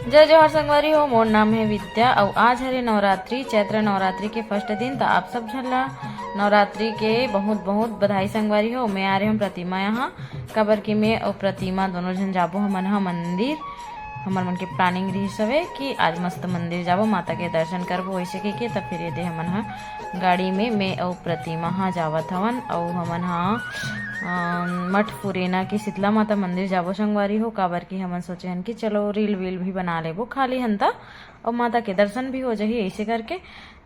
जय जोहर संगवारी हो, मोर नाम है विद्या और आज हरे नवरात्रि चैत्र नवरात्रि के फर्स्ट दिन। तो आप सब झल्ला नवरात्रि के बहुत बहुत बधाई संगवारी हो। मैं आ रही हूँ प्रतिमा यहाँ काबर की मैं और प्रतिमा दोनों जन जाबो हमन हा मंदिर। हमर मन के प्लानिंग रही सवे कि आज मस्त मंदिर जाबो माता के दर्शन करबो वैसे के तब फिर ये दे हमन हा गाड़ी में मैं और प्रतिमा हाँ जावत हवन और हमन हा मठ फुरेना की शीतला माता मंदिर जाबो संगवारी हो। काबर की हमन सोचे हन कि चलो रील वील भी बना लेबो खाली हन और माता के दर्शन भी हो जाही ऐसे करके।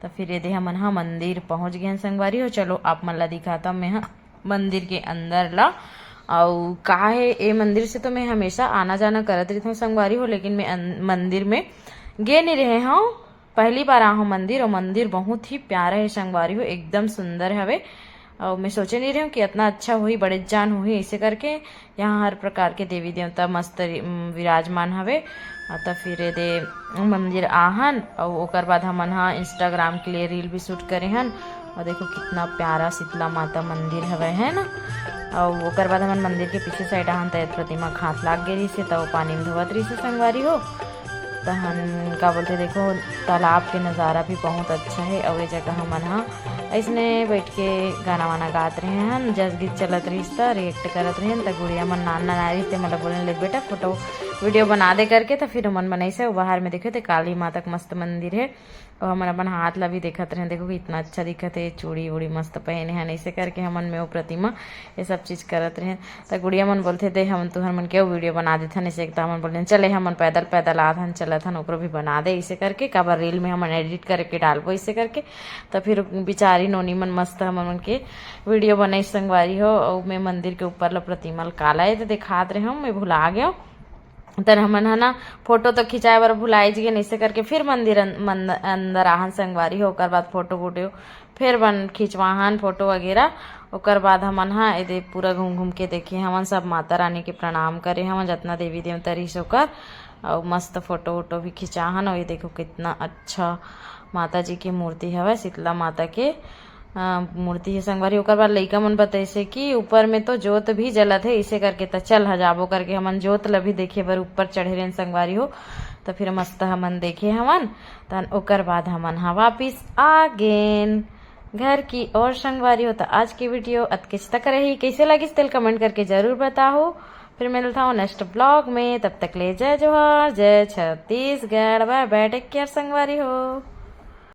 तो फिर ये दे हमन हा मंदिर पहुंच गए संगवारी हो। चलो आप मन ला दिखाता मैं हाँ मंदिर के अंदर ला। और का है ये मंदिर से तो मैं हमेशा आना जाना करत रही हूँ संगवारी हो, लेकिन मैं मंदिर में गे नहीं रहे हूँ, पहली बार आ हूँ मंदिर। और मंदिर बहुत ही प्यारा है संगवारी हो, एकदम सुंदर हवे। और मैं सोचे नहीं रही हूँ कि इतना अच्छा हुई बड़े जान हुई ऐसे करके। यहाँ हर प्रकार के देवी देवता मस्त विराजमान हवे। तो फिर दे मंदिर आहन और ओकर बाद हमन हाँ इंस्टाग्राम के लिए रील भी शूट करे हन। और देखो कितना प्यारा शीतला माता मंदिर हवे है ना। और ओकर बाद हमन मंदिर के पीछे साइड आहन तो प्रतिमा खास लाग गई से तो पानी में धोवत रही से संगवारी हो। तहन का बोलते देखो तालाब के नज़ारा भी बहुत अच्छा है। और ये जगह हमन हाँ ऐसने बैठ के गाना वाना गात रहे हैं, जस गीत चलत रही रिएक्ट करत रहे तो गुड़िया मन नाना ना रही मतलब बोलने लगे बेटा फोटो वीडियो बना दे करके। तो फिर हमन बनाई से बाहर में देखे थे काली माता का मस्त मंदिर है। और हमन अपन हाथ ला भी देखत रहे, देखो इतना अच्छा दिखत है, चूड़ी उड़ी मस्त पहने हैं ऐसे करके हमन में वो प्रतिमा ये सब चीज करत रहे। तो गुड़िया मन बोलते थे हम तुहर मन के वीडियो बना देते ऐसे। एकदम हमन बोलते चले हमन पैदल पैदल आधन चलत हन ओकरो भी बना दे ऐसे करके काबर रील में हमन एडिट करके डालबो ऐसे करके। तो फिर बिचारी नोनी मन मस्त हमन मन के वीडियो बनाई संगवारी हो। और मैं मंदिर के ऊपर ला प्रतिमा काला है तो दिखात रहे हूँ, मैं भुला गया तर हमन है ना फोटो तो खिंचाए बर भुलाई गए ऐसे करके। फिर मंदिर अंदर आहन संगवारी हो, ओकर बाद फोटो वोटो फिर बन खिंचवाहन फोटो वगैरह। ओकर बाद हमन हाँ ये पूरा घूम घूम के देखे हमन सब माता रानी के प्रणाम करे हमन जितना देवी देवता रही ओकर। और मस्त फोटो वोटो भी खिंचाहन। और ये देखो कितना अच्छा माता जी की मूर्ति हवे, शीतला माता के मूर्ति है संगवारी। ओकर बाद लइका मन बताइसे कि ऊपर में तो जोत भी जलत है इसे करके। तो चल हजाबो करके हमन जोत ला भी देखे बर ऊपर चढ़े रहे संगवारी हो। तो फिर मस्त हमन देखे हमन तन ओकर बाद हमन हाँ वापिस आ गेन घर की और संगवारी हो। तो आज की वीडियो अतकिच तक रही, कैसे लगी तेल कमेंट करके जरूर बताओ। फिर मिलता हूँ नेक्स्ट ब्लॉग में, तब तक ले जय जोहर जय Chhattisgarh, bye bye, take care संगवारी हो।